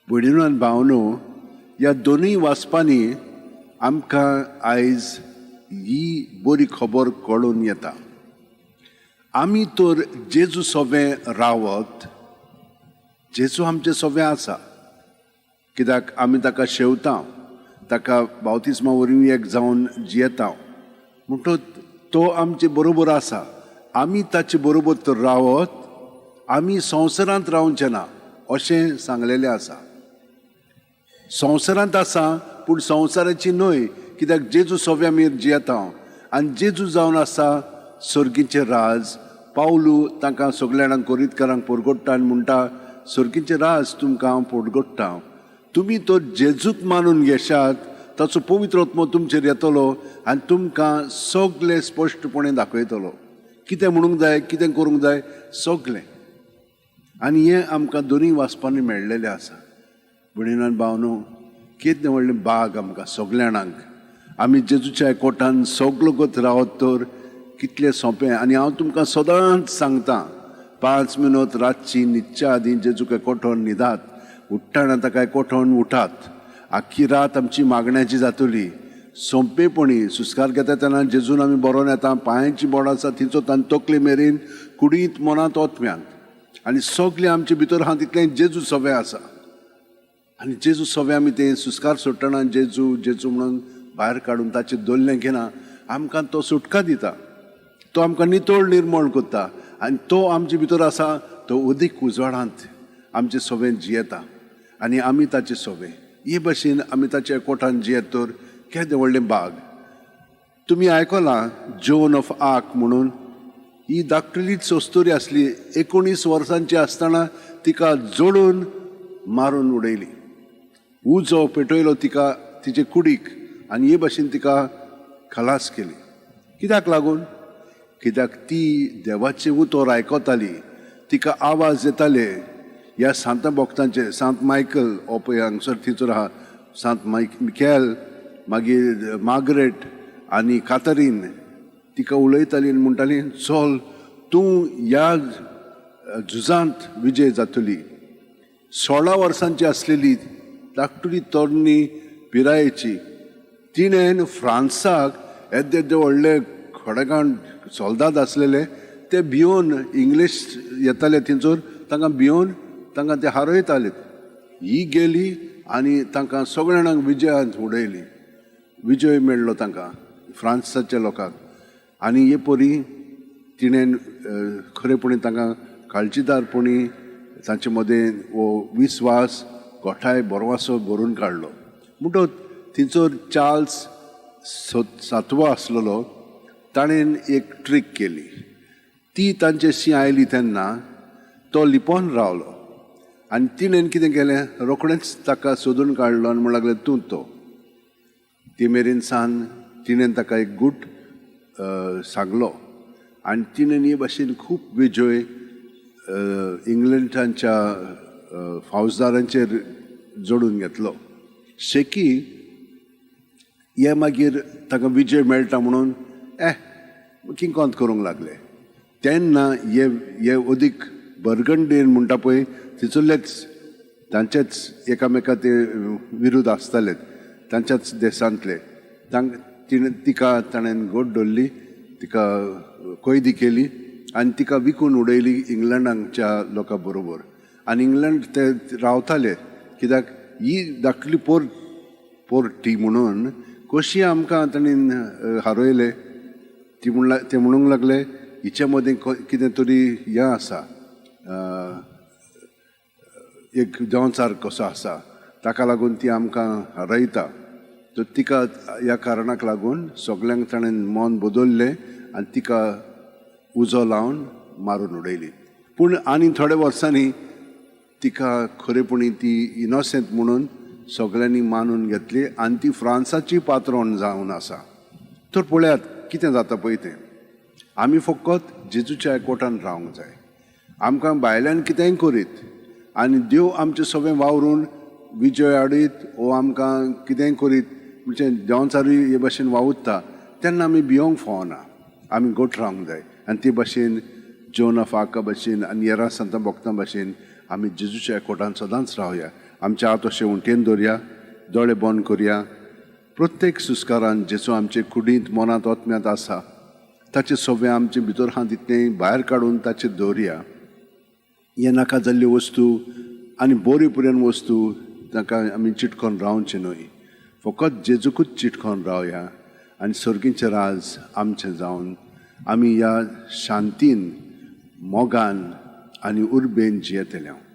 भयणीनो आनी भावनो, ह्या दोनूय वाचपांनी आमकां आयज ही बरी खबर कळून येता. आमी तर जेजू सोबें रावत, जेजू आमचें सोबें आसा, कित्याक आमी ताका शेवता, ताका बावतिस्मा वरवीं एक जावन जियेता, म्हणटच तो आमचे बरोबर आसा. आमी ताचे बरोबर तर रावत, आमी संवसारांत रावचें ना अशें सांगलेलें आसा. संवसारांत आसा पूण संवसाराची न्हय, कित्याक जेजू सोबें आमी जियेता आनी जेजू जावन आसा सर्गीचें राज. पावलू तांकां सगल्या जाणांक कोरिंतकारांक परगट्टा आनी म्हणटा, सर्गीचें राज तुमकां हांव परगट्टा. तुमी तो जेजूक मानून घेशात, ताचो पवित्र आत्मो तुमचेर येतलो आनी तुमकां सगलें स्पश्टपणे दाखयतलो. कितें म्हणूंक जाय, कितें करूंक जाय, सगलें. आनी हें आमकां दोनूय वाचपांनी मेळ्ळेलें आसा. भयणीनो आनी भावनो, कितें व्हडलें बाग आमकां सगल्या जाणांक. आमी जेजूच्या एकवटान सगलो गोत रावत तर कितलें सोंपें. आनी हांव तुमकां सदांच सांगतां, 5 मिनट रातची न्हिदच्या आदीं जेजूक एकवटोन न्हिदात, उठ्ठाना ताका एकवटोन उठात. आख्खी रात आमची मागण्याची जातली. सोंपेपणी सुस्कार घेता तेन्ना जेजून आमी बरोवन येता. पांयांची बोट आसा थिंचो तान तकले मेरेन, कुडींत मनांत ओतम्यांत. आनी सगलें आमचे भितर आहा तितलें जेजू सोबें आसा. आनी जेजू सोबें आमी तें सुस्कार सोडटना जेजू जेजू म्हणून भायर काडून ताचें दोल्लें घेना. आमकां तो सुटका दिता, तो आमकां नितळ निर्मळ करता. आनी तो आमचे भितर आसा, तो अदीक उजवाडांत आमचे सोबें जियेता आनी आमी ताचे सोबें. हे भशेन आमी ताच्या एकवटान जियेत तर केदें व्हडलें बाग. तुमी आयकलां जोन ऑफ आर्क म्हणून. ही धाकटुलीच स्टोरी आसली. 19 वर्सांची आसतना तिका जोडून मारून उडयली. उजो पेटयलो तिका तिचे कुडीक आनी हे भशेन तिका खलास केली. कित्याक लागून? कित्याक ती देवाचें उतर आयकताली, तिका आवाज येताले. ह्या सांत भक्तांचे, सांत मायकल हो पळय हांगसर थंयसर आहा, सांत मिखेल, मागीर मार्गरेट आनी कातरीन, तिका उलयताली आनी म्हणटाली, चल तूं ह्या झुजांत विजय जातली. 16 वर्सांची आसलेली धाकटुली तरणी पिरायेची. तिणेन फ्रांसाक येदे येदे व्हडले खडगांड सोल्दाद आसलेले, ते भिवन इंग्लीश येताले थिंचर, तांकां भिवन तांकां ते हारयताले. ही गेली आनी तांकां सगळ्या जाणांक विजयांत उडयली. विजय मेळ्ळो तांकां, फ्रांसाच्या लोकांक. आनी हे परी तिणेन खरेपणी तांकां काळजीदारपणी तांचे मदें हो विस्वास गोठाय बरवासो भरून काडलो. म्हणटच थिंचर चार्ल्स 7वो आसलेलो, ताणेन एक ट्रीक केली. ती तांचे शी आयली तेन्ना तो लिपोन रावलो आनी तिणेन कितें केलें, रोखडेंच ताका सोदून काडलो आनी म्हणूंक लागलें, तूं तो. ती मेरेन सान तिणेन ताका एक गूट सांगलो आनी तिणेन हे भाशेन खूब विजय इंग्लंडाच्या फौजदारांचेर जोडून घेतलो. शेकी हे मागीर ताका विजय मेळटा म्हणून किंकोंत करूंक लागले. तेन्ना हे अदीक बर्गंडेन म्हणटा पळय थिचुरलेच तांचेच एकामेका ते विरोध आसताले, तांच्याच देशांतले. तिका ताणेन गोट धरली, तिका कैदी केली आनी तिका विकून उडयली इंग्लंडाच्या लोकां बरोबर. आनी इंग्लंड ते रावताले, कित्याक ही धाकली पोरटी म्हणून कशी आमकां ताणेन हारयले. ते म्हणूंक लागले, हिच्या मदें कितें तरी हें आसा, एक देंवचार कसो आसा, ताका लागून ती आमकां हारयता. तर तिका ह्या कारणाक लागून सगल्यांक ताणेन मन बदल्लें आनी तिका उजो लावन मारून उडयली. पूण आनी थोड्या वर्सांनी तिका खरेपणी ती इनोसेंट म्हणून सगल्यांनी मानून घेतली आनी ती फ्रांसाची पात्रोन जावन आसा. तर पळयात कितें जाता पळय तें. आमी फकत जेजूच्या एकवटान रावंक जाय. आमकां भायल्यान कितेंय करीत आनी देव आमचें सगळें वावरून विजय हाडीत वो आमकां कितेंय करीत म्हणजे देंवचारूय हे भाशेन वावुरता, तेन्ना आमी भिवंक फावना. आमी गोठ रावंक जाय आनी ते भाशेन जोन ऑफ आर्का भाशेन आनी येरा संत भक्तां भाशेन आमी जेजूच्या एकवटान सदांच रावया. आमच्या हात अशें उंटेन दवरया, दोळे बंद करया. प्रत्येक सुस्कारान जेचो आमचे कुडींत मनांत ओतम्यांत आसा ताचें सगळें आमचे भितर आहा तितलें भायर काडून ताचेर दवरया. हे नाका जाल्ल्यो वस्तू आनी बऱ्यो पुऱ्यान वस्तू ताका आमी चिटकोन रावचे न्हय. फकत जेजूकूच चिटकोन रावया आनी सर्गीचें राज आमचें जावन आमी ह्या शांतीन, मोगान आनी उर्बेन जियेतले.